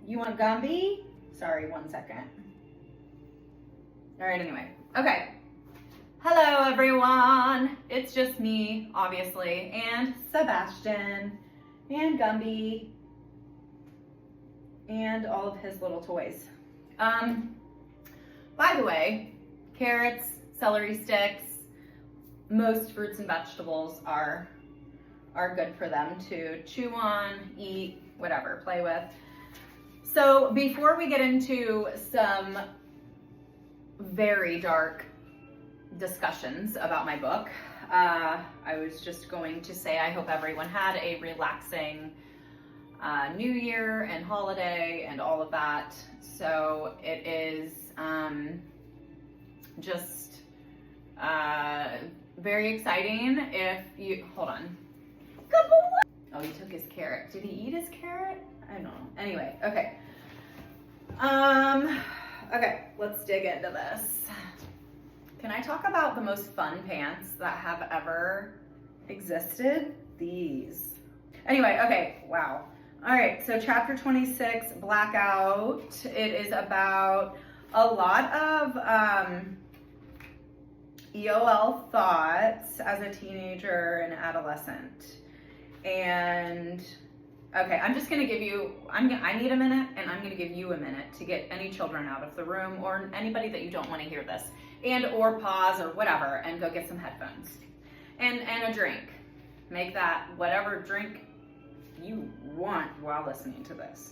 You want Gumby? Sorry, 1 second. All right, anyway. Okay. Hello, everyone. It's just me, obviously, and Sebastian, and Gumby, and all of his little toys. By the way, carrots, celery sticks, most fruits and vegetables are good for them to chew on, eat, whatever, play with. So before we get into some very dark discussions about my book, I was just going to say I hope everyone had a relaxing New Year and holiday and all of that. So it is just very exciting. If you hold on. Oh, he took his carrot. Did he eat his carrot? I don't know. Anyway, okay. Okay, let's dig into this. Can I talk about the most fun pants that have ever existed? These. Anyway, okay, wow. All right, so chapter 26, Blackout. It is about a lot of EOL thoughts as a teenager and adolescent. And okay, I'm just gonna give you, I need a minute, and I'm gonna give you a minute to get any children out of the room or anybody that you don't wanna hear this, and or pause or whatever, and go get some headphones and a drink. Make that whatever drink you want while listening to this.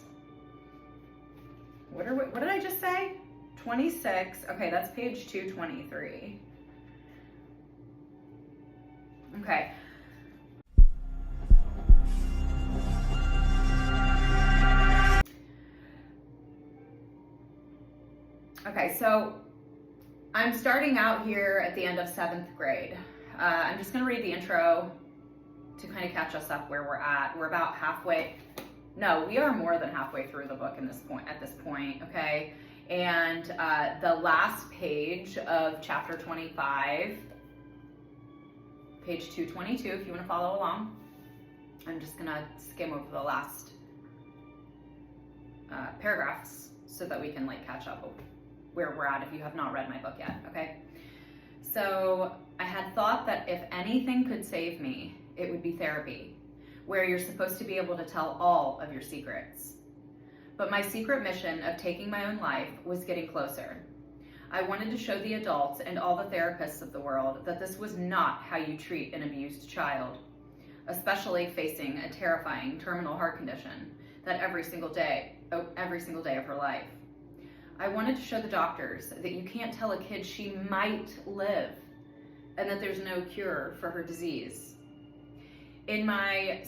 What did I just say? 26, okay, that's page 223. Okay. Okay, so I'm starting out here at the end of 7th grade. I'm just gonna read the intro to kind of catch us up where we're at. We're about halfway, no, we are more than halfway through the book at this point, okay? And the last page of chapter 25, page 222, if you wanna follow along. I'm just gonna skim over the last paragraphs so that we can like catch up where we're at if you have not read my book yet, okay? So I had thought that if anything could save me, it would be therapy, where you're supposed to be able to tell all of your secrets. But my secret mission of taking my own life was getting closer. I wanted to show the adults and all the therapists of the world that this was not how you treat an abused child, especially facing a terrifying terminal heart condition that every single day of her life. I wanted to show the doctors that you can't tell a kid she might live and that there's no cure for her disease. In my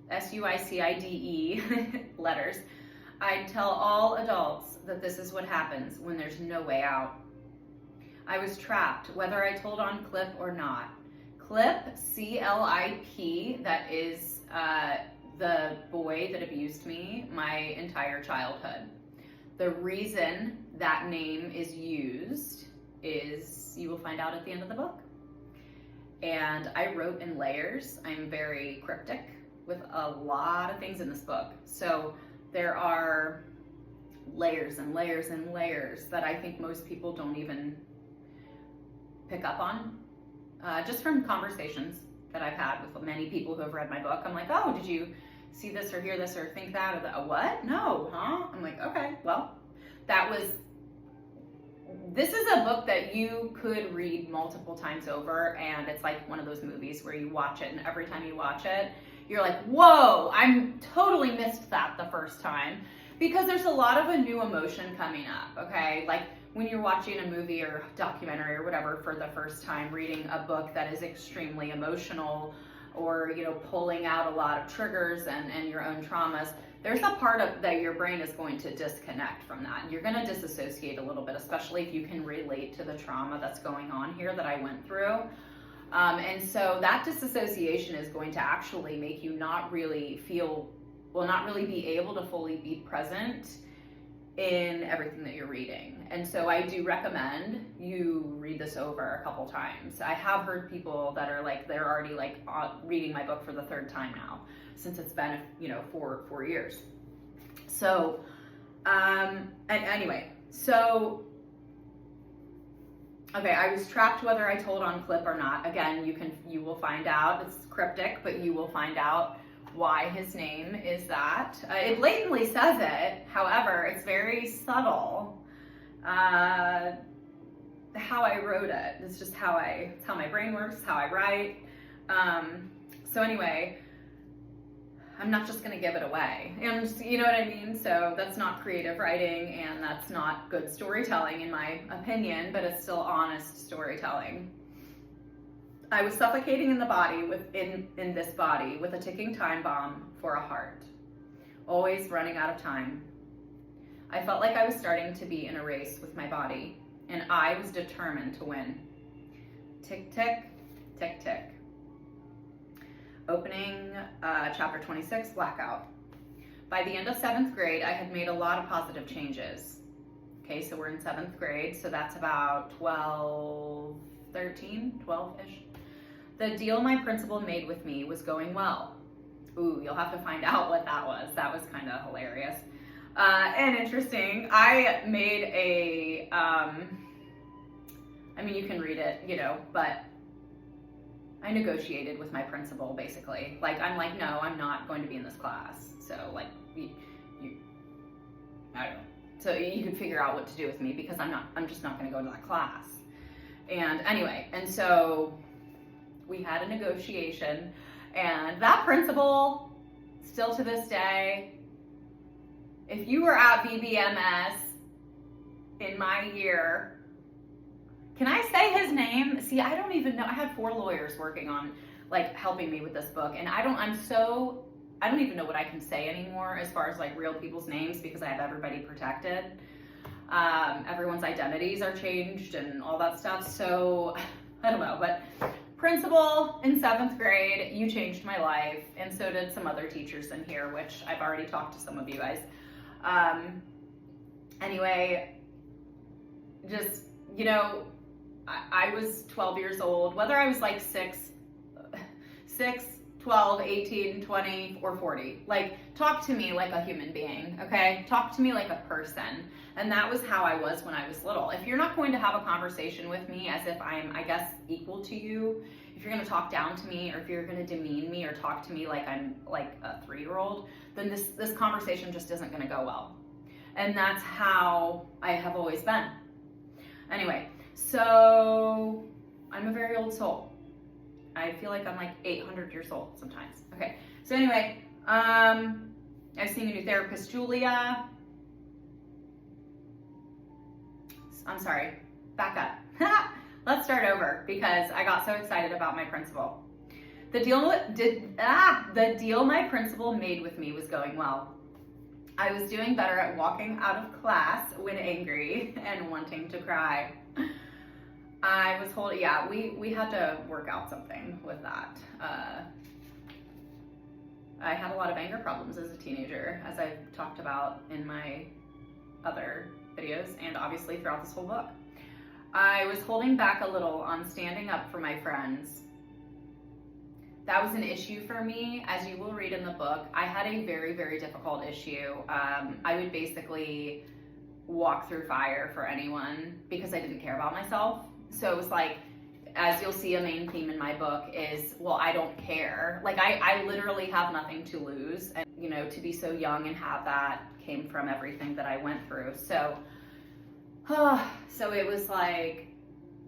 SUICIDE letters, I'd tell all adults that this is what happens when there's no way out. I was trapped, whether I told on Clip or not. Clip, C-L-I-P, that is the boy that abused me my entire childhood. The reason that name is used is, you will find out at the end of the book. And I wrote in layers. I'm very cryptic with a lot of things in this book. So there are layers and layers and layers that I think most people don't even pick up on. Just from conversations that I've had with many people who have read my book. I'm like, oh, did you see this or hear this or think that or that? What? No, huh? I'm like, okay, well, this is a book that you could read multiple times over, and it's like one of those movies where you watch it and every time you watch it, you're like, whoa, I'm totally missed that the first time, because there's a lot of a new emotion coming up, okay? Like when you're watching a movie or documentary or whatever for the first time, reading a book that is extremely emotional, or pulling out a lot of triggers and your own traumas, there's a part of that your brain is going to disconnect from that. You're going to disassociate a little bit, especially if you can relate to the trauma that's going on here that I went through. And so that disassociation is going to actually make you not really be able to fully be present in everything that you're reading. And so I do recommend you read this over a couple times. I have heard people that are like, they're already like reading my book for the third time now, since it's been, 4 years. So Anyway, so, okay, I was trapped whether I told on clip or not. Again, you will find out. It's cryptic, but you will find out why his name is that. It blatantly says it. However, it's very subtle. How I wrote it. It's just it's how my brain works, how I write. So anyway, I'm not just gonna give it away. And you know what I mean? So that's not creative writing, and that's not good storytelling in my opinion, but it's still honest storytelling. I was suffocating in the body in this body with a ticking time bomb for a heart. Always running out of time. I felt like I was starting to be in a race with my body, and I was determined to win. Tick, tick, tick, tick. Opening chapter 26, Blackout. By the end of 7th grade, I had made a lot of positive changes. Okay, so we're in 7th grade, so that's about 12-ish. The deal my principal made with me was going well. Ooh, you'll have to find out what that was. That was kind of hilarious. And interesting. I made a, I mean, you can read it, you know, but I negotiated with my principal, basically. Like, I'm like, no, I'm not going to be in this class. So, like, I don't know. So you can figure out what to do with me, because I'm just not going to go to that class. And anyway, and so we had a negotiation, and that principal, still to this day, if you were at BBMS in my year, can I say his name? See, I don't even know. I had 4 lawyers working on, like, helping me with this book, and I don't even know what I can say anymore as far as, like, real people's names, because I have everybody protected. Everyone's identities are changed and all that stuff, so I don't know, but principal in 7th grade, you changed my life, and so did some other teachers in here, which I've already talked to some of you guys. Anyway, just, you know, I was 12 years old, whether I was like 6, 12, 18, 20, or 40. Like, talk to me like a human being, okay? Talk to me like a person. And that was how I was when I was little. If you're not going to have a conversation with me as if I'm, I guess, equal to you, if you're gonna talk down to me, or if you're gonna demean me or talk to me like I'm like a 3-year-old, then this conversation just isn't gonna go well. And that's how I have always been. Anyway, so I'm a very old soul. I feel like I'm like 800 years old sometimes. Okay, so anyway, I've seen a new therapist, Julia. I'm sorry, back up. Let's start over, because I got so excited about my principal. The deal my principal made with me was going well. I was doing better at walking out of class when angry and wanting to cry. I was holding, yeah, we had to work out something with that. I had a lot of anger problems as a teenager, as I've talked about in my other videos, and obviously throughout this whole book. I was holding back a little on standing up for my friends. That was an issue for me, as you will read in the book. I had a very, very difficult issue. I would basically walk through fire for anyone because I didn't care about myself. So it was like, as you'll see, a main theme in my book is, well, I don't care. Like, I literally have nothing to lose. And, you know, to be so young and have that came from everything that I went through. So, so it was like,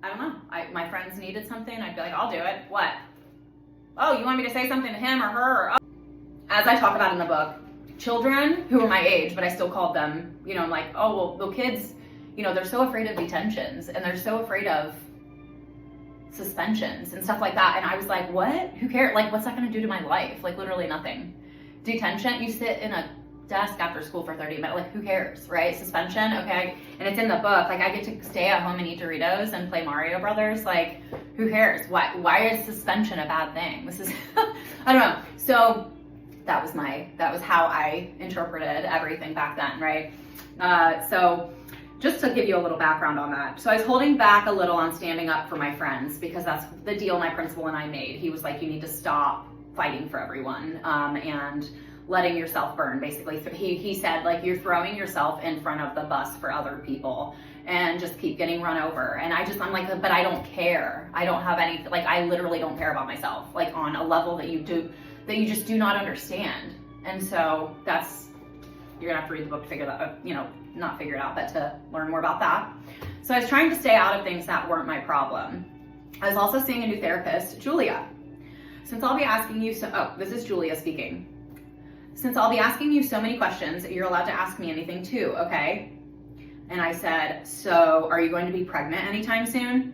I don't know. My friends needed something. I'd be like, I'll do it. What? Oh, you want me to say something to him or her? Or, oh. As I talk about in the book, children who were my age, but I still called them, you know, I'm like, oh, well, the kids, you know, they're so afraid of detentions, and they're so afraid of suspensions and stuff like that. And I was like, what? Who cares? Like, what's that going to do to my life? Like, literally nothing. Detention, you sit in a desk after school for 30 minutes. Like, who cares, right? Suspension, okay. And it's in the book. Like, I get to stay at home and eat Doritos and play Mario Brothers. Like, who cares? Why is suspension a bad thing? This is, I don't know. So that was how I interpreted everything back then, right? So just to give you a little background on that. So I was holding back a little on standing up for my friends, because that's the deal my principal and I made. He was like, you need to stop fighting for everyone. And letting yourself burn, basically. He said, like, you're throwing yourself in front of the bus for other people and just keep getting run over. And I'm like, but I don't care. I don't have any, like, I literally don't care about myself, like on a level that you just do not understand. And so you're gonna have to read the book to figure that, not figure it out, but to learn more about that. So I was trying to stay out of things that weren't my problem. I was also seeing a new therapist, Julia. Since I'll be asking you this is Julia speaking. Since I'll be asking you so many questions, you're allowed to ask me anything too, okay? And I said, so are you going to be pregnant anytime soon?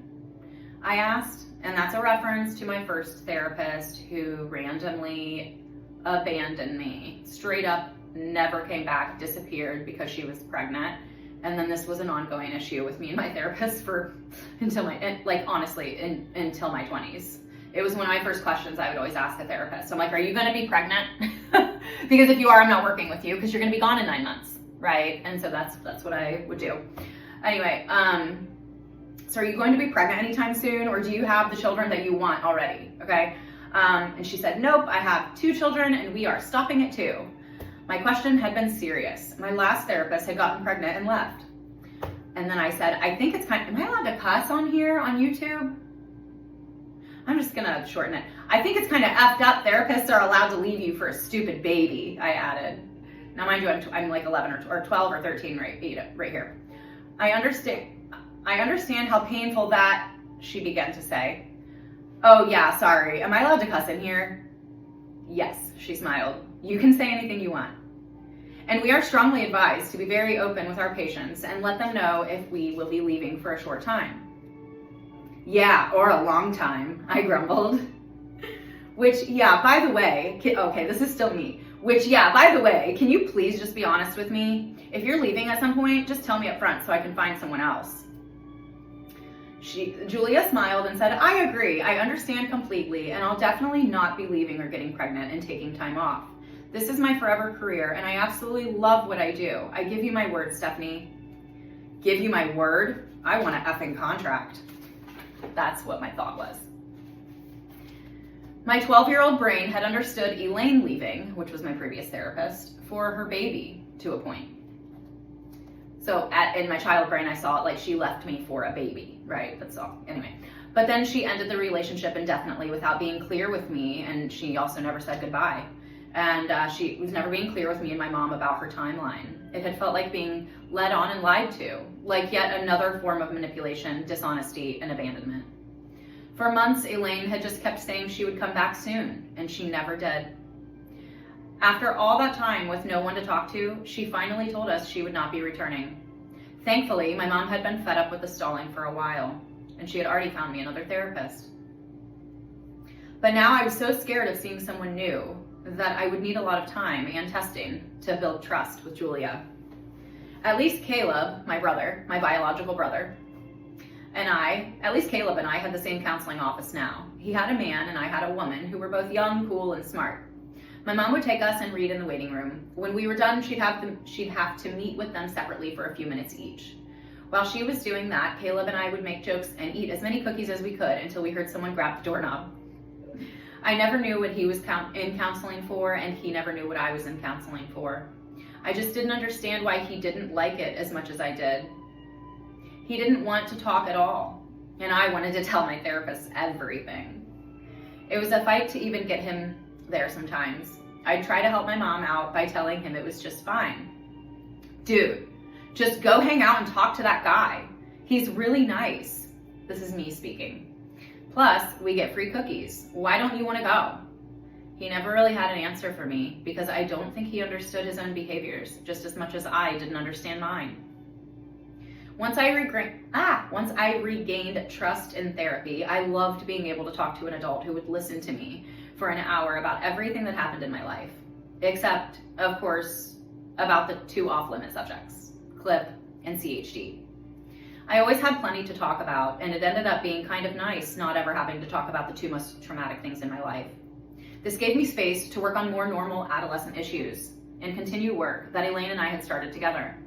I asked, and that's a reference to my first therapist who randomly abandoned me. Straight up, never came back, disappeared because she was pregnant. And then this was an ongoing issue with me and my therapist until my 20s. It was one of my first questions I would always ask a therapist. So I'm like, are you gonna be pregnant? Because if you are, I'm not working with you because you're gonna be gone in 9 months, right? And so that's what I would do. Anyway, so are you going to be pregnant anytime soon, or do you have the children that you want already, okay? And she said, nope, I have 2 children and we are stopping at 2. My question had been serious. My last therapist had gotten pregnant and left. And then I said, I think it's am I allowed to cuss on here on YouTube? I'm just gonna shorten it. I think it's kind of effed up. Therapists are allowed to leave you for a stupid baby, I added. Now mind you, I'm like 11 or 12 or 13 right here. I understand how painful that, she began to say. Oh yeah, sorry. Am I allowed to cuss in here? Yes, she smiled. You can say anything you want. And we are strongly advised to be very open with our patients and let them know if we will be leaving for a short time. Yeah, or a long time, I grumbled. Which, yeah, by the way, okay, this is still me. Which, yeah, by the way, can you please just be honest with me? If you're leaving at some point, just tell me up front so I can find someone else. Julia smiled and said, I agree, I understand completely, and I'll definitely not be leaving or getting pregnant and taking time off. This is my forever career, and I absolutely love what I do. I give you my word, Stephanie. Give you my word? I want an effing contract. That's what my thought was. My 12-year-old brain had understood Elaine leaving, which was my previous therapist, for her baby to a point. So in my child brain, I saw it like she left me for a baby, right? That's all. Anyway, but then she ended the relationship indefinitely without being clear with me, and she also never said goodbye. And she was never being clear with me and my mom about her timeline. It had felt like being led on and lied to, like yet another form of manipulation, dishonesty, and abandonment. For months, Elaine had just kept saying she would come back soon, and she never did. After all that time with no one to talk to, she finally told us she would not be returning. Thankfully, my mom had been fed up with the stalling for a while, and she had already found me another therapist. But now I was so scared of seeing someone new that I would need a lot of time and testing to build trust with Julia. At least Caleb, my brother, my biological brother, Caleb and I had the same counseling office now. He had a man and I had a woman who were both young, cool, and smart. My mom would take us and read in the waiting room. When we were done, she'd have to meet with them separately for a few minutes each. While she was doing that, Caleb and I would make jokes and eat as many cookies as we could until we heard someone grab the doorknob. I never knew what he was in counseling for, and he never knew what I was in counseling for. I just didn't understand why he didn't like it as much as I did. He didn't want to talk at all, and I wanted to tell my therapist everything. It was a fight to even get him there sometimes. I'd try to help my mom out by telling him it was just fine. Dude, just go hang out and talk to that guy. He's really nice. This is me speaking. Plus, we get free cookies. Why don't you want to go? He never really had an answer for me because I don't think he understood his own behaviors just as much as I didn't understand mine. Once I regained trust in therapy, I loved being able to talk to an adult who would listen to me for an hour about everything that happened in my life, except, of course, about the 2 off-limit subjects, CLIP and CHD. I always had plenty to talk about, and it ended up being kind of nice not ever having to talk about the 2 most traumatic things in my life. This gave me space to work on more normal adolescent issues and continue work that Elaine and I had started together.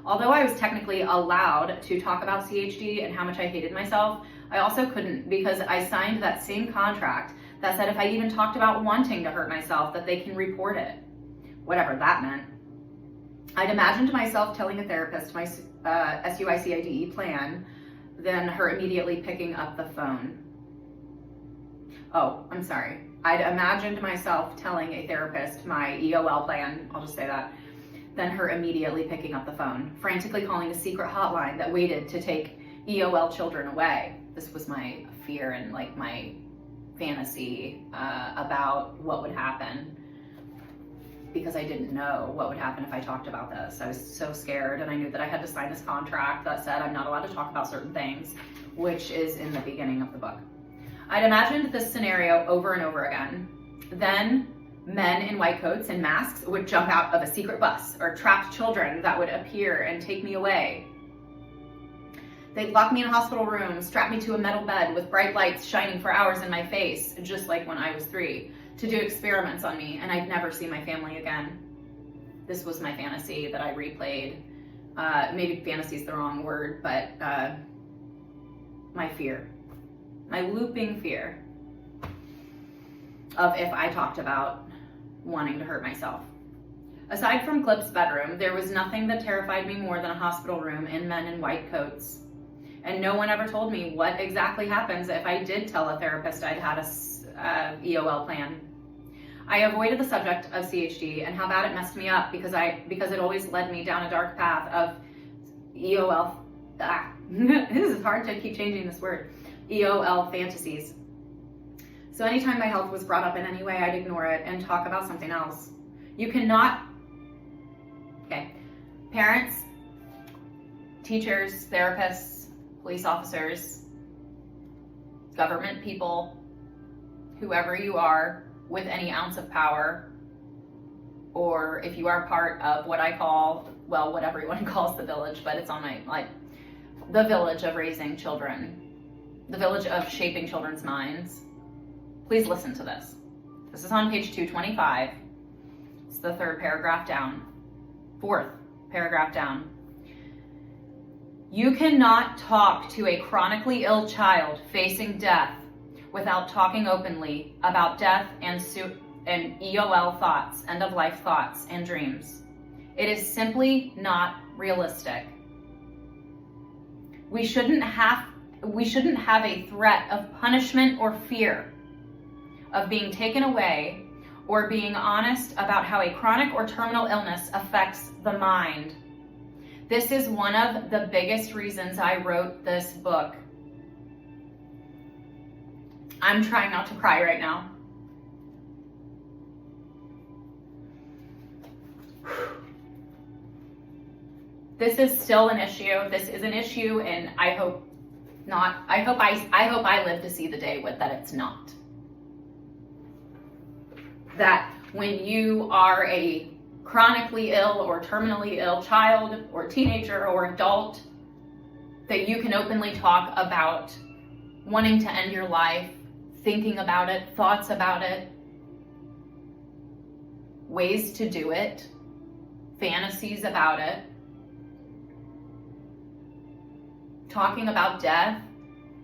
Although I was technically allowed to talk about CHD and how much I hated myself, I also couldn't because I signed that same contract that said if I even talked about wanting to hurt myself, that they can report it. whatever that meant. I'd imagined myself telling a therapist my SUICIDE plan, then her immediately picking up the phone. Oh, I'm sorry. I'd imagined myself telling a therapist my EOL plan, I'll just say that, then her immediately picking up the phone, frantically calling a secret hotline that waited to take EOL children away. This was my fear and like my fantasy about what would happen, because I didn't know what would happen if I talked about this. I was so scared, and I knew that I had to sign this contract that said I'm not allowed to talk about certain things, which is in the beginning of the book. I'd imagined this scenario over and over again. Then men in white coats and masks would jump out of a secret bus, or trapped children that would appear and take me away. They'd lock me in a hospital room, strap me to a metal bed with bright lights shining for hours in my face, just like when I was 3, to do experiments on me, and I'd never see my family again. This was my fantasy that I replayed. Maybe fantasy is the wrong word, but my fear. My looping fear of if I talked about wanting to hurt myself. Aside from Clip's bedroom, there was nothing that terrified me more than a hospital room and men in white coats. And no one ever told me what exactly happens if I did tell a therapist I'd had a EOL plan. I avoided the subject of CHD and how bad it messed me up because it always led me down a dark path of EOL. This is hard to keep changing this word. EOL fantasies. So anytime my health was brought up in any way, I'd ignore it and talk about something else. You cannot, parents, teachers, therapists, police officers, government people, whoever you are with any ounce of power, or if you are part of what I call, well, what everyone calls the village, but it's on my, the village of raising children, the village of shaping children's minds, please listen to this. This is on page 225. It's the 3rd paragraph down. 4th paragraph down. You cannot talk to a chronically ill child facing death without talking openly about death and EOL thoughts, end-of-life thoughts and dreams. It is simply not realistic. We shouldn't have a threat of punishment or fear of being taken away, or being honest about how a chronic or terminal illness affects the mind. This is one of the biggest reasons I wrote this book. I'm trying not to cry right now. This is still an issue. This is an issue, and I hope not. I hope I live to see the day that it's not. That when you are a chronically ill or terminally ill child or teenager or adult, that you can openly talk about wanting to end your life, thinking about it, thoughts about it, ways to do it, fantasies about it, talking about death,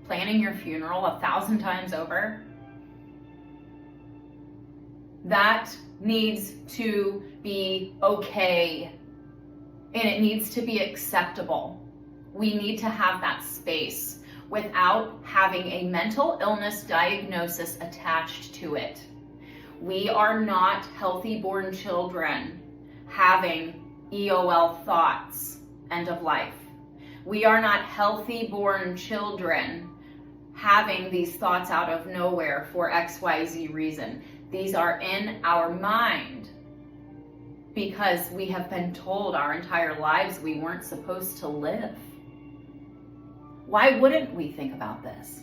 planning your funeral 1,000 times over. That needs to be okay, and it needs to be acceptable. We need to have that space without having a mental illness diagnosis attached to it. We are not healthy born children having EOL thoughts, end of life. We are not healthy born children having these thoughts out of nowhere for XYZ reason. These are in our mind because we have been told our entire lives we weren't supposed to live. Why wouldn't we think about this?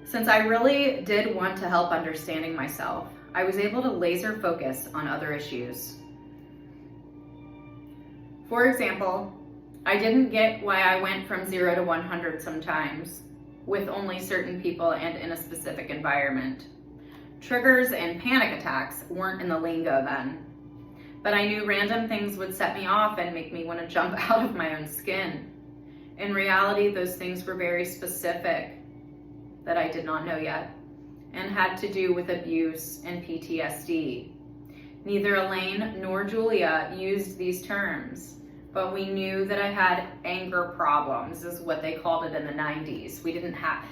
Since I really did want to help understanding myself, I was able to laser focus on other issues. For example, I didn't get why I went from 0 to 100 sometimes, with only certain people and in a specific environment. Triggers and panic attacks weren't in the lingo then, but I knew random things would set me off and make me want to jump out of my own skin. In reality, those things were very specific that I did not know yet. and had to do with abuse and PTSD. Neither Elaine nor Julia used these terms, but we knew that I had anger problems, is what they called it in the 90s. We didn't have,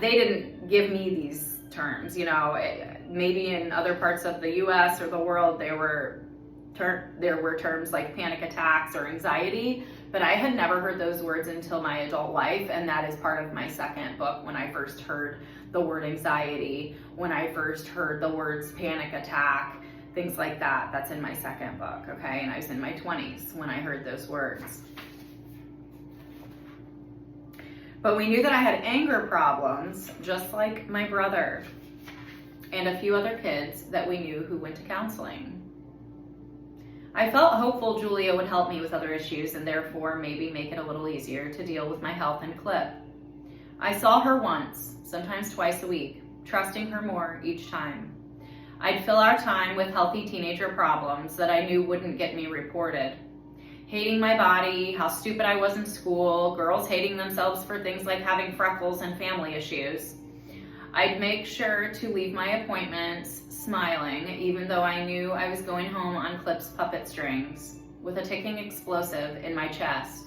they didn't give me these terms, you know. Maybe in other parts of the US or the world there were terms like panic attacks or anxiety, but I had never heard those words until my adult life, and that is part of my second book. When I first heard the word anxiety, when I first heard the words panic attack, things like that, that's in my second book, okay? And I was in my 20s when I heard those words. But we knew that I had anger problems, just like my brother and a few other kids that we knew who went to counseling. I felt hopeful Julia would help me with other issues and therefore maybe make it a little easier to deal with my health and CLIP. I saw her once, sometimes twice a week, trusting her more each time. I'd fill our time with healthy teenager problems that I knew wouldn't get me reported. Hating my body, how stupid I was in school, girls hating themselves for things like having freckles and family issues. I'd make sure to leave my appointments smiling, even though I knew I was going home on Clip's puppet strings with a ticking explosive in my chest.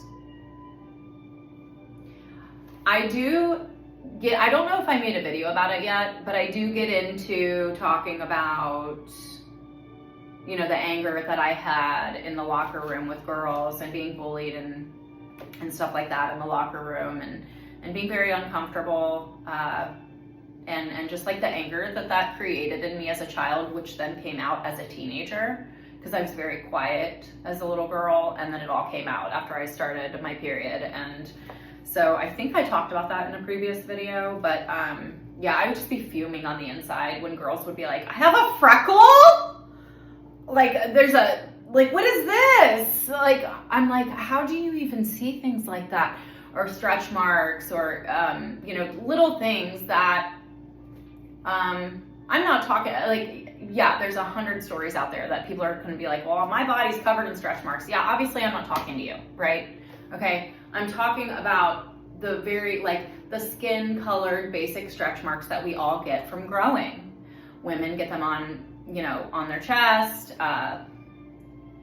I don't know if I made a video about it yet, but I do get into talking about, you know, the anger that I had in the locker room with girls and being bullied and stuff like that in the locker room, and being very uncomfortable, and just like the anger that created in me as a child, which then came out as a teenager, because I was very quiet as a little girl, and then it all came out after I started my period. And so I think I talked about that in a previous video, but yeah, I would just be fuming on the inside when girls would be like, I have a freckle? Like, what is this? Like, I'm like, how do you even see things like that? Or stretch marks, or, you know, little things that, I'm not talking, like, yeah, there's 100 stories out there that people are going to be like, well, my body's covered in stretch marks. Yeah, obviously I'm not talking to you, right? Okay, I'm talking about the very, like, the skin colored basic stretch marks that we all get from growing. Women get them on, you know, on their chest,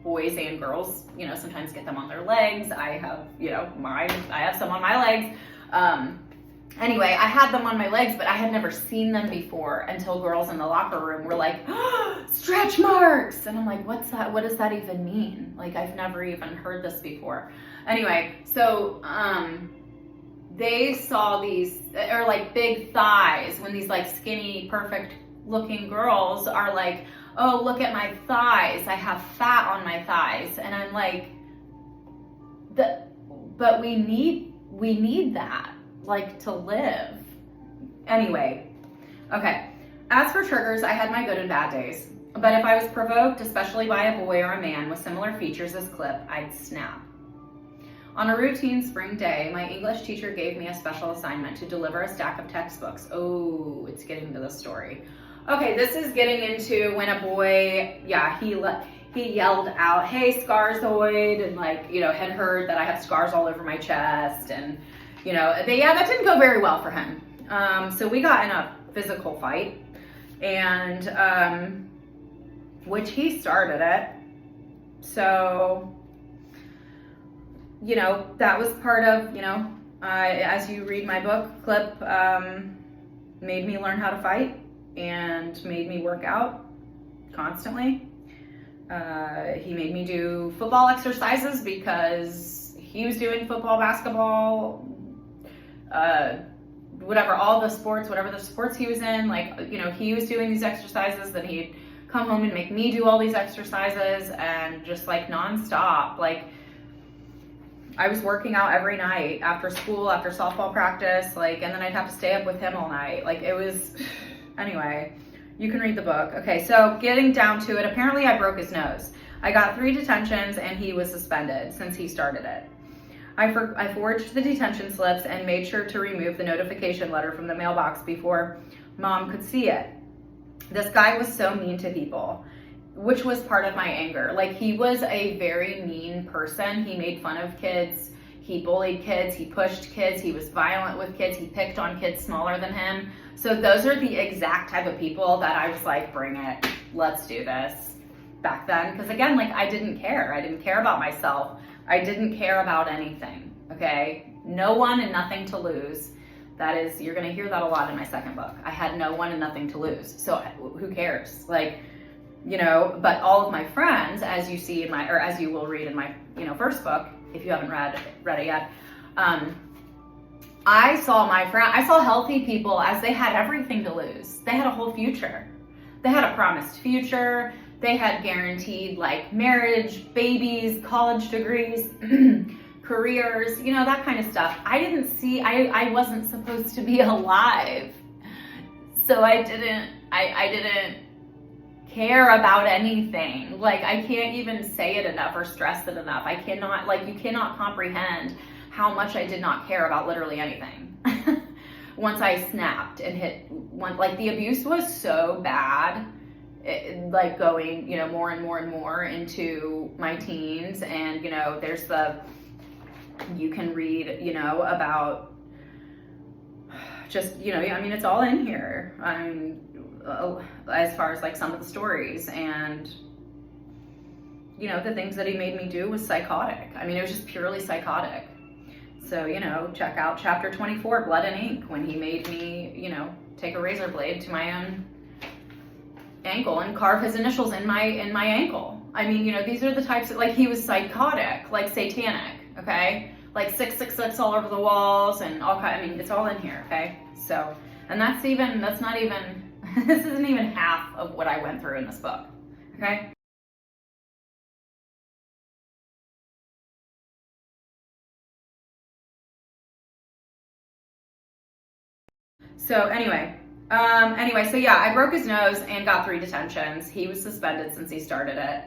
boys and girls, you know, sometimes get them on their legs. I have, you know, I have some on my legs. Anyway, I had them on my legs, but I had never seen them before until girls in the locker room were like, oh, stretch marks. And I'm like, what's that? What does that even mean? Like, I've never even heard this before. Anyway, so they saw these, or like big thighs, when these like skinny, perfect looking girls are like, oh, look at my thighs. I have fat on my thighs. And I'm like, but we need that, like, to live. Anyway, okay. As for triggers, I had my good and bad days. But if I was provoked, especially by a boy or a man with similar features as Clip, I'd snap. On a routine spring day, my English teacher gave me a special assignment to deliver a stack of textbooks. Oh, it's getting to the story. Okay, this is getting into when a boy, yeah, he yelled out, hey, Scarzoid, and, like, you know, had heard that I have scars all over my chest, and, you know, that didn't go very well for him. So we got in a physical fight, and, which he started it. So, you know, that was part of, you know, as you read my book, Clip made me learn how to fight and made me work out constantly. He made me do football exercises because he was doing football, basketball, whatever, all the sports, whatever the sports he was in, like, you know, he was doing these exercises, then he'd come home and make me do all these exercises, and just like nonstop. Like, I was working out every night after school, after softball practice, like, and then I'd have to stay up with him all night. Like, it was, anyway, you can read the book. Okay, so getting down to it, apparently I broke his nose. I got 3 detentions and he was suspended since he started it. I forged the detention slips and made sure to remove the notification letter from the mailbox before Mom could see it. This guy was so mean to people, which was part of my anger. Like, he was a very mean person. He made fun of kids. He bullied kids, he pushed kids, he was violent with kids, he picked on kids smaller than him. So those are the exact type of people that I was like, bring it, let's do this back then. Because again, like I didn't care. I didn't care about myself. I didn't care about anything, okay? No one and nothing to lose. That is, you're gonna hear that a lot in my second book. I had no one and nothing to lose. So who cares? Like, you know, but all of my friends, as you see in my, or as you will read in my, you know, first book, if you haven't read it yet, I saw healthy people as they had everything to lose. They had a whole future. They had a promised future. They had guaranteed like marriage, babies, college degrees, careers, you know, that kind of stuff. I wasn't supposed to be alive. So I didn't care about anything. Like I can't even say it enough or stress it enough. I cannot, like you cannot comprehend how much I did not care about literally anything. Once I snapped and hit one, like the abuse was so bad, like going, you know, more and more and more into my teens. And, you know, you can read, you know, about just, you know, I mean, it's all in here. I mean, as far as like some of the stories and, you know, the things that he made me do was psychotic. I mean, it was just purely psychotic. So, you know, check out chapter 24, Blood and Ink, when he made me, you know, take a razor blade to my own ankle and carve his initials in my ankle. I mean, you know, these are the types of, like, he was psychotic, like satanic, okay? Like 666 all over the walls and all kind, I mean, it's all in here, okay? So, and this isn't even half of what I went through in this book, okay? So anyway, so yeah, I broke his nose and got 3 detentions. He was suspended since he started it.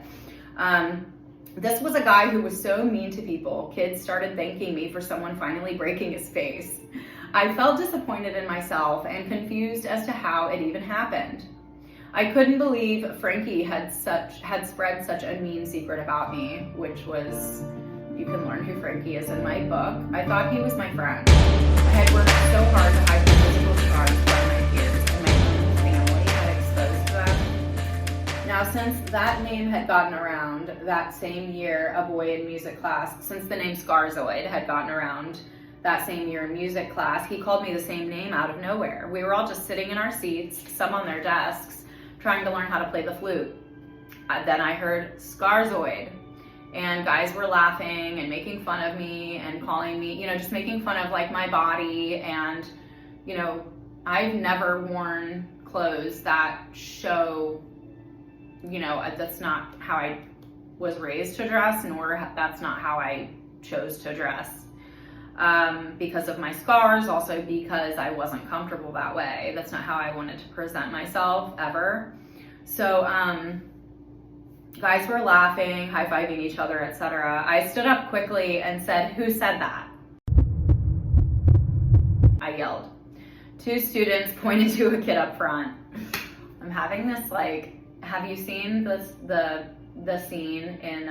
This was a guy who was so mean to people. Kids started thanking me for someone finally breaking his face. I felt disappointed in myself and confused as to how it even happened. I couldn't believe Frankie had spread such a mean secret about me, which was, you can learn who Frankie is in my book. I thought he was my friend. I had worked so hard to hide the physical scars from my peers, and my family had exposed them. Now, since that name had gotten around that same year, a boy in music class, since the name Scarzoid had gotten around that same year in music class, he called me the same name out of nowhere. We were all just sitting in our seats, some on their desks, trying to learn how to play the flute. Then I heard Scarzoid. And guys were laughing and making fun of me and calling me, you know, just making fun of like my body. And, you know, I've never worn clothes that show, you know, that's not how I was raised to dress, nor that's not how I chose to dress. Because of my scars, also because I wasn't comfortable that way. That's not how I wanted to present myself ever. So, guys were laughing, high-fiving each other, etc. I stood up quickly and said, "Who said that?" I yelled. 2 students pointed to a kid up front. I'm having this, like, have you seen the scene in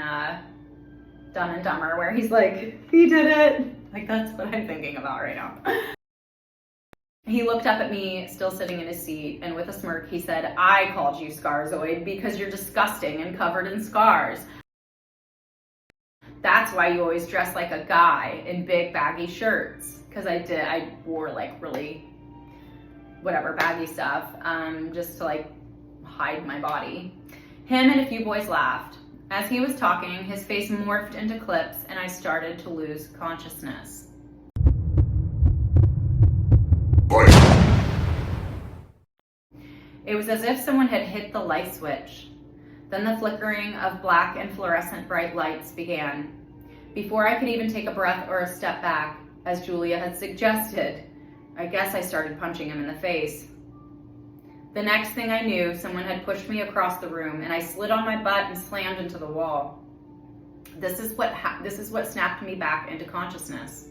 Dumb and Dumber where he's like, "He did it"? Like, that's what I'm thinking about right now. He looked up at me, still sitting in his seat, and with a smirk, he said, "I called you Scarzoid because you're disgusting and covered in scars. That's why you always dress like a guy in big baggy shirts." Because I wore like really, whatever, baggy stuff, just to like hide my body. Him and a few boys laughed. As he was talking, his face morphed into clips, and I started to lose consciousness. It was as if someone had hit the light switch. Then the flickering of black and fluorescent bright lights began. Before I could even take a breath or a step back, as Julia had suggested, I guess I started punching him in the face. The next thing I knew, someone had pushed me across the room, and I slid on my butt and slammed into the wall. This is what snapped me back into consciousness.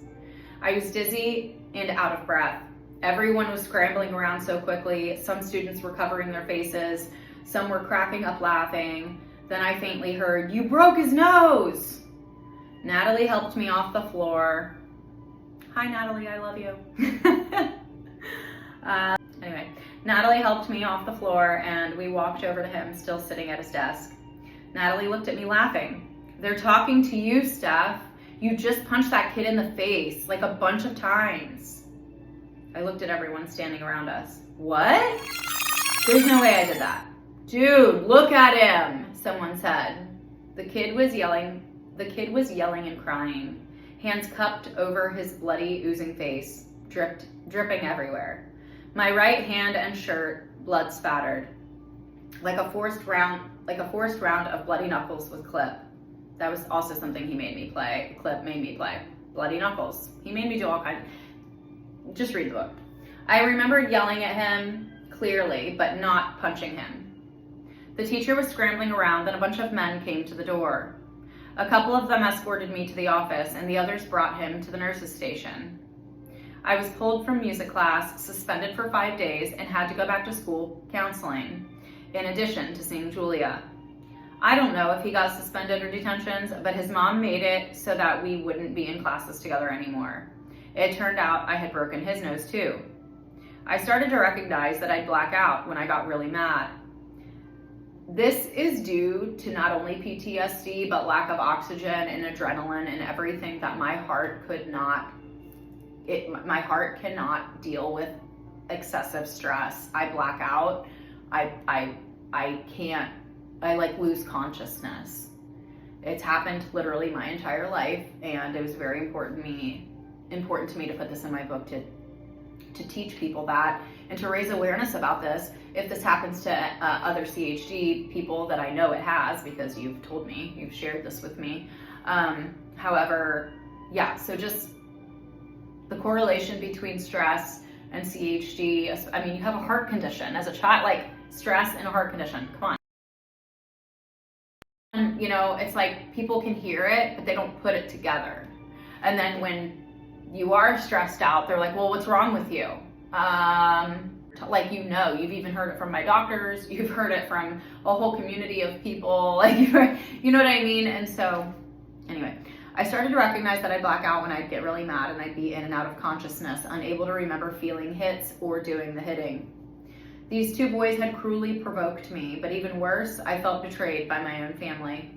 I was dizzy and out of breath. Everyone was scrambling around so quickly. Some students were covering their faces. Some were cracking up laughing. Then I faintly heard, "You broke his nose!" Natalie helped me off the floor. Hi, Natalie, I love you. Anyway, Natalie helped me off the floor and we walked over to him, still sitting at his desk. Natalie looked at me laughing. They're talking to you, Steph. You just punched that kid in the face like a bunch of times. I looked at everyone standing around us. What? There's no way I did that. Dude, look at him, someone said. The kid was yelling and crying, hands cupped over his bloody, oozing face, dripping everywhere. My right hand and shirt, blood spattered. Like a forced round of bloody knuckles with Clip. That was also something he made me play. Clip made me play. Bloody knuckles. He made me do all kinds. Just read the book. I remembered yelling at him clearly, but not punching him. The teacher was scrambling around and a bunch of men came to the door. A couple of them escorted me to the office and the others brought him to the nurse's station. I was pulled from music class, suspended for 5 days, and had to go back to school counseling, in addition to seeing Julia. I don't know if he got suspended or detentions, but his mom made it so that we wouldn't be in classes together anymore. It turned out I had broken his nose too. I started to recognize that I'd black out when I got really mad. This is due to not only PTSD, but lack of oxygen and adrenaline and everything that my heart cannot deal with excessive stress. I black out. I lose consciousness. It's happened literally my entire life, and it was very important to me to put this in my book to teach people that and to raise awareness about this. If this happens to other CHD people that I know it has, because you've told me, you've shared this with me. However, yeah, so just the correlation between stress and CHD. I mean, you have a heart condition as a child, like stress and a heart condition, come on. And, you know, it's like people can hear it, but they don't put it together. And then when you are stressed out, they're like, well, what's wrong with you? Like, you know, you've even heard it from my doctors, you've heard it from a whole community of people, like, you know what I mean? And so, anyway, I started to recognize that I'd black out when I'd get really mad and I'd be in and out of consciousness, unable to remember feeling hits or doing the hitting. These two boys had cruelly provoked me, but even worse, I felt betrayed by my own family.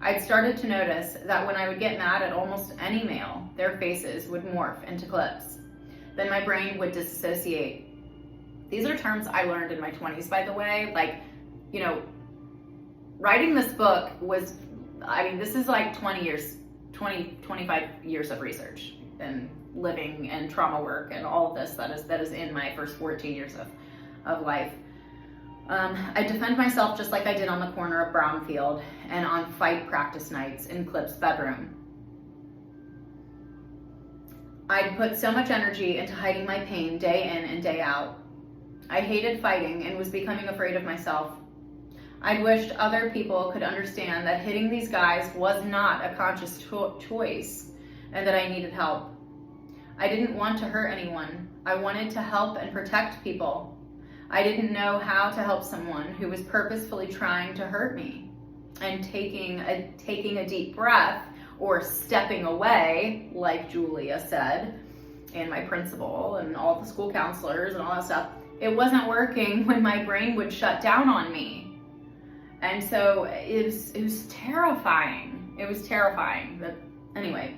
I'd started to notice that when I would get mad at almost any male, their faces would morph into clips. Then my brain would disassociate. These are terms I learned in my 20s, by the way. Like, you know, writing this book was, I mean, this is like 25 years of research and living and trauma work and all of this that is in my first 14 years of life. I defend myself just like I did on the corner of Brownfield and on fight practice nights in Clip's bedroom. I'd put so much energy into hiding my pain day in and day out. I hated fighting and was becoming afraid of myself. I'd wished other people could understand that hitting these guys was not a conscious choice and that I needed help. I didn't want to hurt anyone. I wanted to help and protect people. I didn't know how to help someone who was purposefully trying to hurt me. And taking a deep breath or stepping away, like Julia said, and my principal and all the school counselors and all that stuff, it wasn't working when my brain would shut down on me. And so it was terrifying. It was terrifying. But anyway,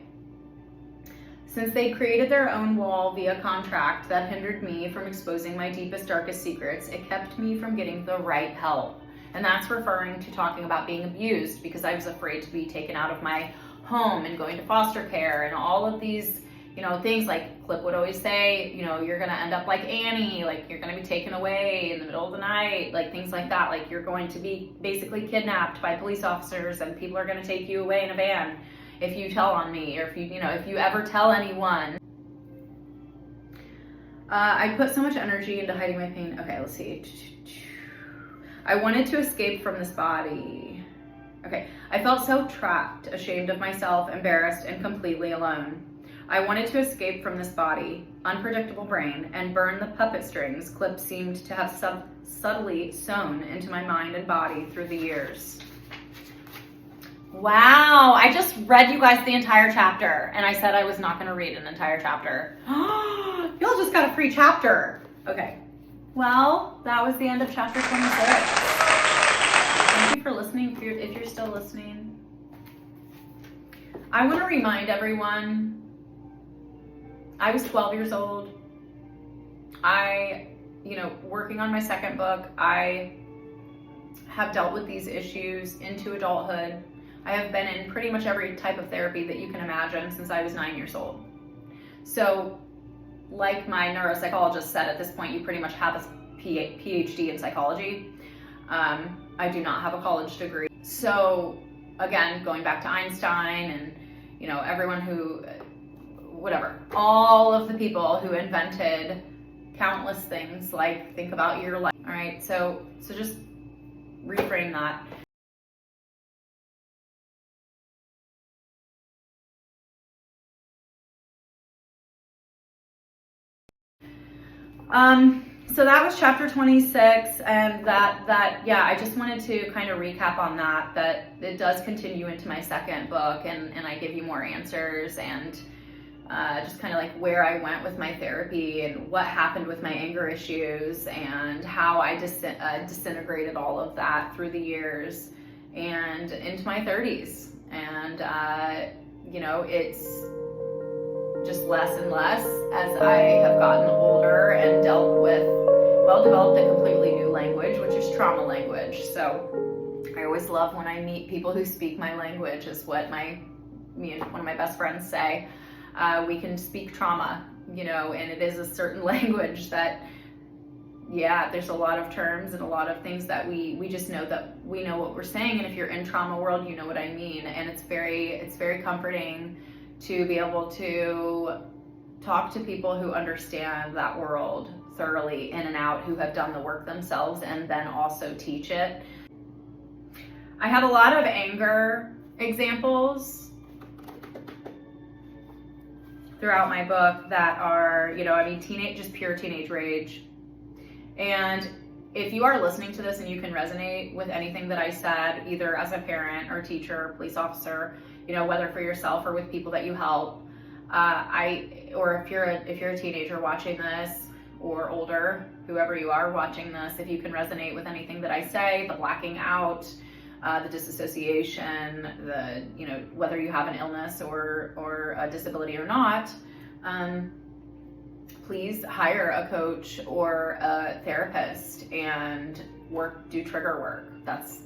since they created their own wall via contract that hindered me from exposing my deepest, darkest secrets, it kept me from getting the right help. And that's referring to talking about being abused, because I was afraid to be taken out of my home and going to foster care and all of these, you know, things like Clip would always say, you know, you're going to end up like Annie, like you're going to be taken away in the middle of the night, like things like that. Like you're going to be basically kidnapped by police officers and people are going to take you away in a van if you tell on me, or if you ever tell anyone. I put so much energy into hiding my pain. Okay, let's see. I wanted to escape from this body. Okay, I felt so trapped, ashamed of myself, embarrassed, and completely alone. I wanted to escape from this body, unpredictable brain, and burn the puppet strings Clip seemed to have subtly sewn into my mind and body through the years. Wow, I just read you guys the entire chapter, and I said I was not going to read an entire chapter. Y'all just got a free chapter. Okay. Well, that was the end of chapter 26. Thank you for listening, if you're still listening. I want to remind everyone, I was 12 years old. Working on my second book, I have dealt with these issues into adulthood. I have been in pretty much every type of therapy that you can imagine since I was 9 years old. So, like my neuropsychologist said, at this point, you pretty much have a PhD in psychology. I do not have a college degree. So, again, going back to Einstein and, everyone all of the people who invented countless things, like think about your life, all right? So just reframe that. So that was chapter 26, and I just wanted to kind of recap on that it does continue into my second book, and I give you more answers, and just kind of like where I went with my therapy and what happened with my anger issues and how I disintegrated all of that through the years and into my 30s. And, it's just less and less as I have gotten older and developed a completely new language, which is trauma language. So I always love when I meet people who speak my language, is what me and one of my best friends say. We can speak trauma, and it is a certain language that, there's a lot of terms and a lot of things that we just know that we know what we're saying. And if you're in trauma world, you know what I mean. And it's very comforting to be able to talk to people who understand that world thoroughly in and out, who have done the work themselves, and then also teach it. I have a lot of anger examples throughout my book that are, just pure teenage rage. And if you are listening to this and you can resonate with anything that I said, either as a parent or teacher, or police officer, whether for yourself or with people that you help, or if you're a teenager watching this, or older, whoever you are watching this, if you can resonate with anything that I say, the blacking out, the disassociation, whether you have an illness or a disability or not, please hire a coach or a therapist and do trigger work. That's,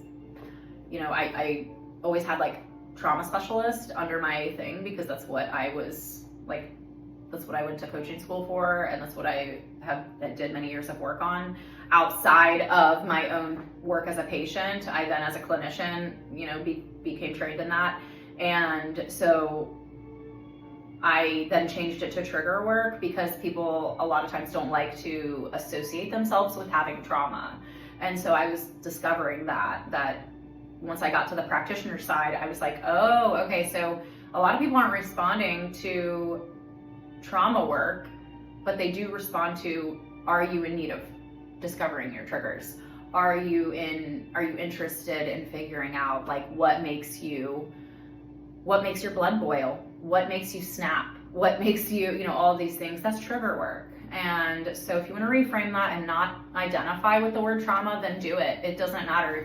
I always had like trauma specialist under my thing, because that's what I was like, that's what I went to coaching school for, and that's what I did many years of work on outside of my own work as a patient. I then, as a clinician, became trained in that. And so I then changed it to trigger work, because people a lot of times don't like to associate themselves with having trauma. And so I was discovering that once I got to the practitioner side, I was like, oh, okay, so a lot of people aren't responding to trauma work, but they do respond to, are you in need of discovering your triggers? Are you interested in figuring out like what makes your blood boil? What makes you snap? What makes you, all of these things? That's trigger work. And so if you want to reframe that and not identify with the word trauma, then do it. It doesn't matter.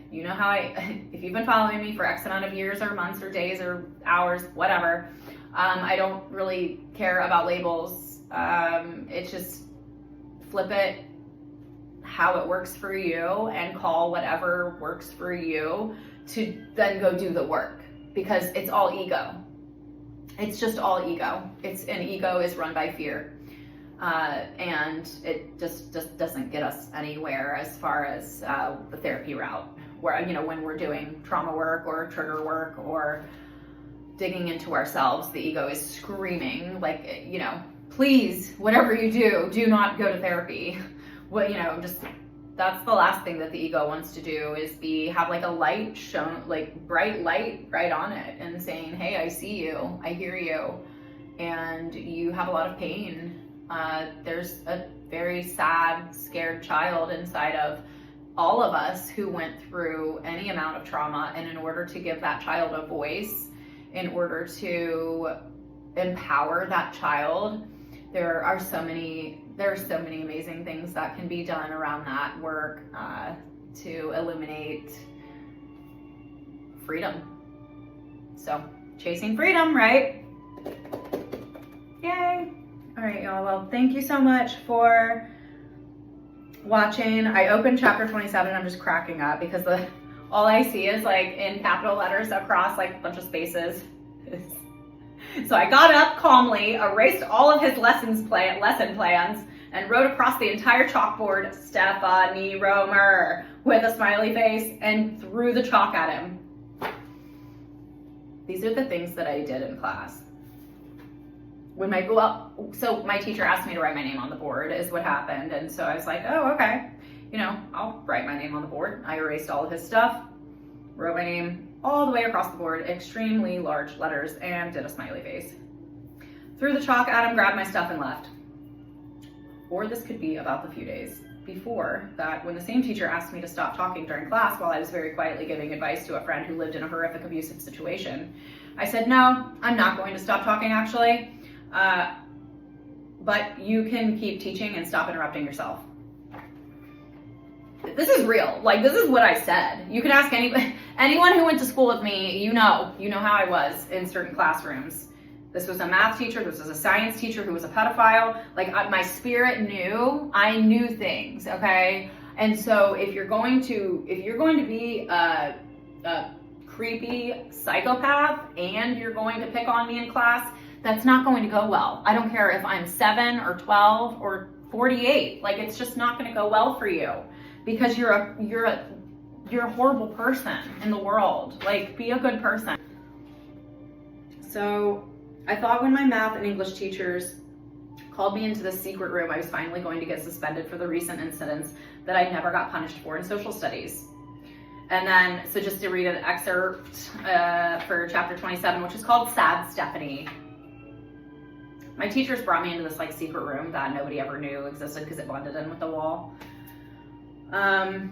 You know how if you've been following me for X amount of years or months or days or hours, whatever, I don't really care about labels. It's just flip it how it works for you and call whatever works for you to then go do the work, because it's all ego. It's just all ego. And ego is run by fear. And it just doesn't get us anywhere as far as the therapy route, where, when we're doing trauma work or trigger work or digging into ourselves, the ego is screaming like, please, whatever you do not go to therapy. That's the last thing that the ego wants to do, is have like a light shown, like bright light right on it, and saying, hey, I see you, I hear you, and you have a lot of pain. There's a very sad, scared child inside of all of us who went through any amount of trauma, and in order to give that child a voice, in order to empower that child, there are so many amazing things that can be done around that work to eliminate freedom. So, chasing freedom, right? Yay! All right, y'all. Well, thank you so much for watching. I opened chapter 27. I'm just cracking up because all I see is like in capital letters across like a bunch of spaces. So I got up calmly, erased all of his lesson plans, and wrote across the entire chalkboard, Stephanie Romer, with a smiley face, and threw the chalk at him. These are the things that I did in class. So my teacher asked me to write my name on the board is what happened. And so I was like, oh, okay. I'll write my name on the board. I erased all of his stuff, wrote my name all the way across the board, extremely large letters, and did a smiley face. Threw the chalk at him, grabbed my stuff, and left. Or this could be about the few days before that, when the same teacher asked me to stop talking during class while I was very quietly giving advice to a friend who lived in a horrific abusive situation. I said, no, I'm not going to stop talking actually, but you can keep teaching and stop interrupting yourself. This is real. Like, this is what I said. You can ask anyone who went to school with me, you know how I was in certain classrooms. This was a math teacher, this was a science teacher who was a pedophile. Like, my spirit I knew things, okay? And so if you're going to be a creepy psychopath and you're going to pick on me in class, that's not going to go well. I don't care if I'm 7 or 12 or 48. Like, it's just not going to go well for you because you're a horrible person in the world. Like, be a good person. So I thought when my math and English teachers called me into the secret room, I was finally going to get suspended for the recent incidents that I never got punished for in social studies. And then, so just to read an excerpt for chapter 27, which is called Sad Stephanie. My teachers brought me into this like secret room that nobody ever knew existed because it blended in with the wall. And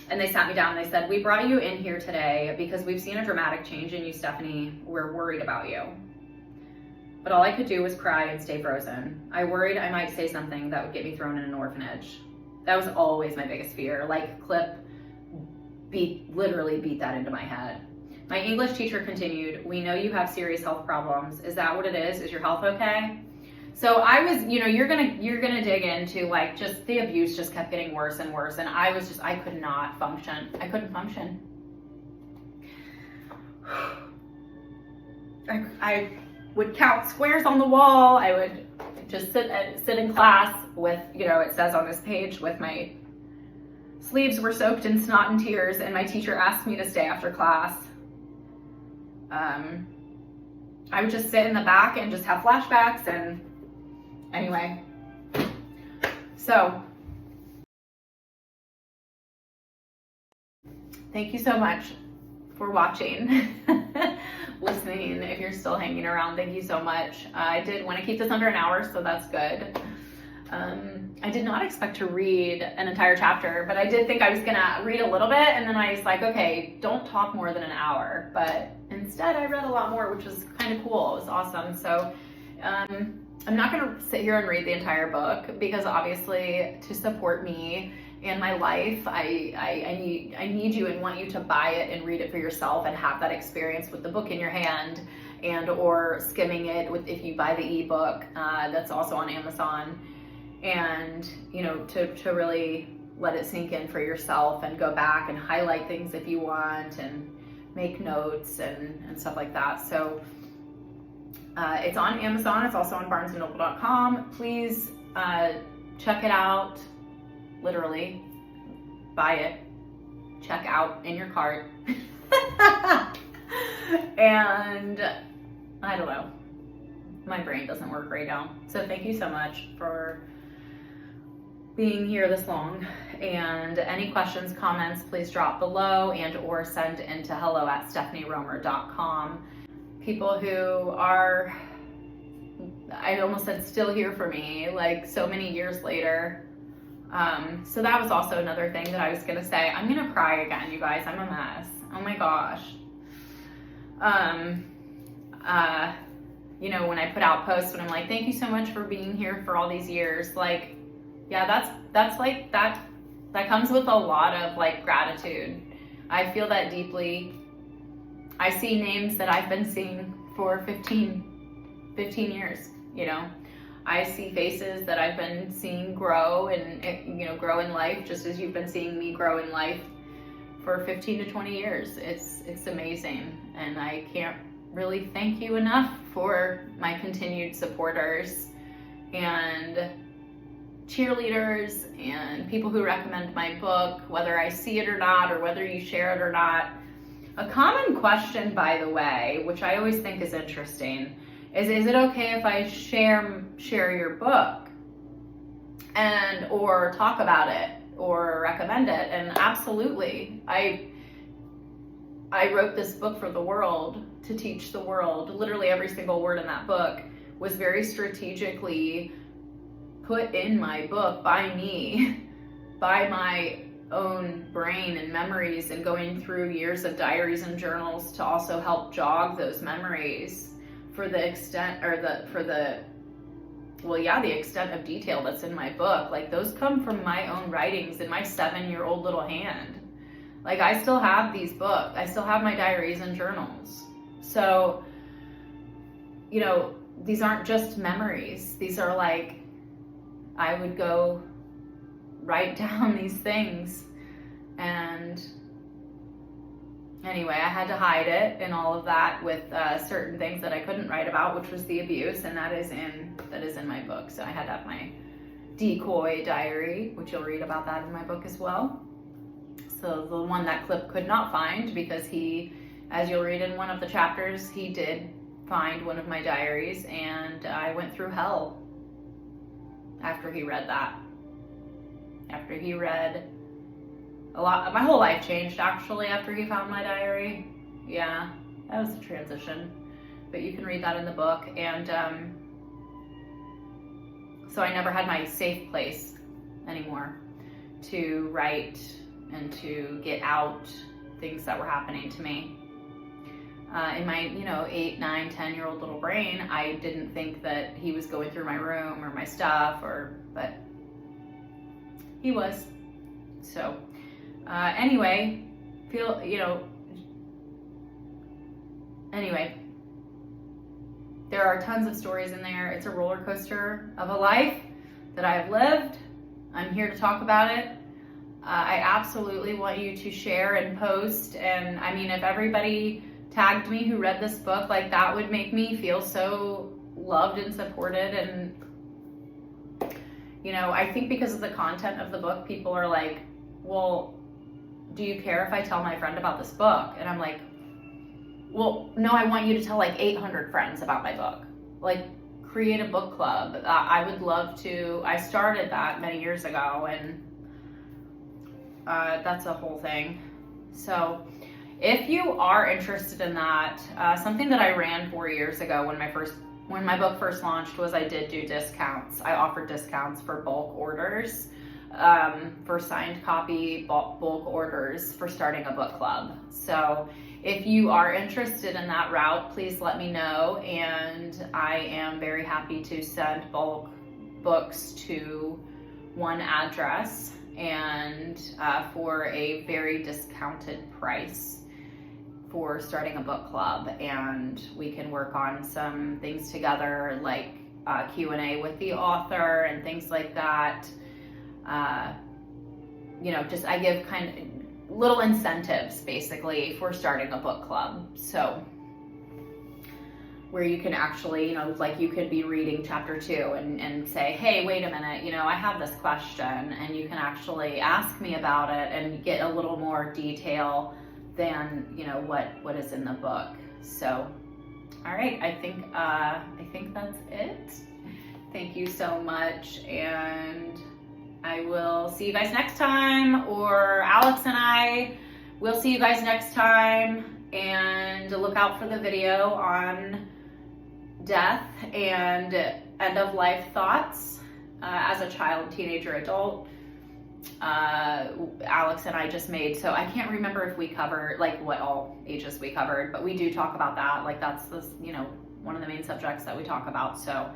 they sat me down and they said, we brought you in here today because we've seen a dramatic change in you, Stephanie. We're worried about you. But all I could do was cry and stay frozen. I worried I might say something that would get me thrown in an orphanage. That was always my biggest fear. Like, literally beat that into my head. My English teacher continued, we know you have serious health problems. Is that what it is? Is your health okay? So I was, you're gonna dig into like just the abuse just kept getting worse and worse. And I could not function. I couldn't function. I would count squares on the wall. I would just sit in class with, it says on this page, with my sleeves were soaked in snot and tears, and my teacher asked me to stay after class. I would just sit in the back and just have flashbacks, and anyway. So, thank you so much for watching, listening. If you're still hanging around, thank you so much. I did want to keep this under an hour, so that's good. I did not expect to read an entire chapter, but I did think I was gonna read a little bit, and then I was like, okay, don't talk more than an hour. But instead I read a lot more, which was kind of cool. It was awesome. So I'm not gonna sit here and read the entire book because obviously to support me and my life, I need you and want you to buy it and read it for yourself and have that experience with the book in your hand, and or skimming it if you buy the ebook that's also on Amazon. And to really let it sink in for yourself and go back and highlight things if you want and make notes and stuff like that. So it's on Amazon. It's also on barnesandnoble.com. Please check it out. Literally buy it, check out in your cart. And I don't know, my brain doesn't work right now. So thank you so much for being here this long, and any questions, comments, please drop below and or send into hello@stephanieromer.com. People who are, I almost said still here for me, like so many years later, So that was also another thing that I was gonna say. I'm gonna cry again, you guys. I'm a mess. Oh my gosh. You know, when I put out posts when I'm like, thank you so much for being here for all these years, like, yeah, that's like, that comes with a lot of like gratitude. I feel that deeply. I see names that I've been seeing for 15 years, you know. I see faces that I've been seeing grow and, you know, grow in life, just as you've been seeing me grow in life for 15 to 20 years. It's amazing, and I can't really thank you enough for my continued supporters and cheerleaders and people who recommend my book, whether I see it or not, or whether you share it or not. A common question, by the way, which I always think is interesting, is it okay if I share your book and or talk about it or recommend it? And absolutely. I wrote this book for the world, to teach the world. Literally every single word in that book was very strategically put in my book by me, by my own brain and memories, and going through years of diaries and journals to also help jog those memories for the extent, or the extent of detail that's in my book. Like, those come from my own writings in my 7-year-old little hand. Like, I still have these books. I still have my diaries and journals. So, you know, these aren't just memories. These are like, I would go write down these things. And anyway, I had to hide it and all of that with certain things that I couldn't write about, which was the abuse, and that is in my book. So I had to have my decoy diary, which you'll read about that in my book as well. So the one that Clip could not find, because he, as you'll read in one of the chapters, he did find one of my diaries, and I went through hell after he read that. After he read a lot, my whole life changed actually after he found my diary. Yeah, that was a transition, but you can read that in the book. And so I never had my safe place anymore to write and to get out things that were happening to me. In my, 8, 9, 10-year-old little brain, I didn't think that he was going through my room or my stuff, but he was. So anyway, there are tons of stories in there. It's a roller coaster of a life that I have lived. I'm here to talk about it. I absolutely want you to share and post. And I mean, if everybody tagged me who read this book, like, that would make me feel so loved and supported. And, I think because of the content of the book, people are like, well, do you care if I tell my friend about this book? And I'm like, well, no, I want you to tell like 800 friends about my book. Like, create a book club. I would love to. I started that many years ago, and that's a whole thing. So if you are interested in that, something that I ran 4 years ago when my book first launched was I did do discounts. I offered discounts for bulk orders, for signed copy bulk orders for starting a book club. So if you are interested in that route, please let me know, and I am very happy to send bulk books to one address, and for a very discounted price for starting a book club. And we can work on some things together, like Q&A with the author and things like that. I give kind of little incentives basically for starting a book club. So where you can actually, like, you could be reading chapter 2 and say, hey, wait a minute, I have this question, and you can actually ask me about it and get a little more detail than, what is in the book. So, all right, I think that's it. Thank you so much, and I will see you guys next time, or Alex and I will see you guys next time. And look out for the video on death and end of life thoughts as a child, teenager, adult. Alex and I just made. So I can't remember if we covered like what all ages we covered, but we do talk about that. Like that's the, you know, one of the main subjects that we talk about. So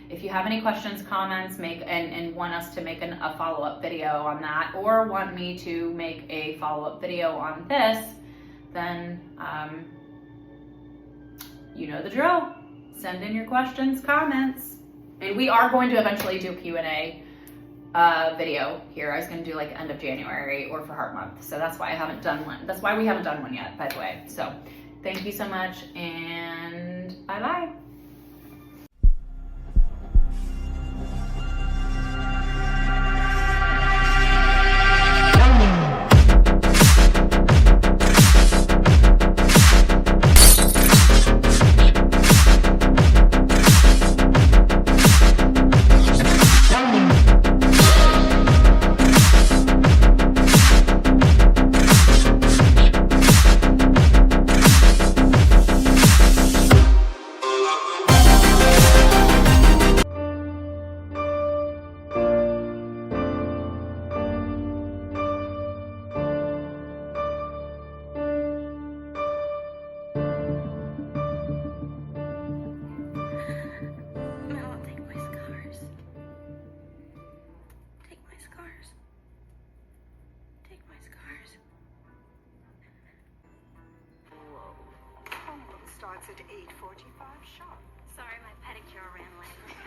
if you have any questions, comments, and want us to make a follow-up video on that, or want me to make a follow-up video on this, then you know the drill. Send in your questions, comments, and we are going to eventually do a Q&A video here. I was going to do like end of January or for Heart Month, so that's why I haven't done one. That's why we haven't done one yet, by the way. So thank you so much, and bye-bye. Starts at 8:45 sharp. Sorry, my pedicure ran late.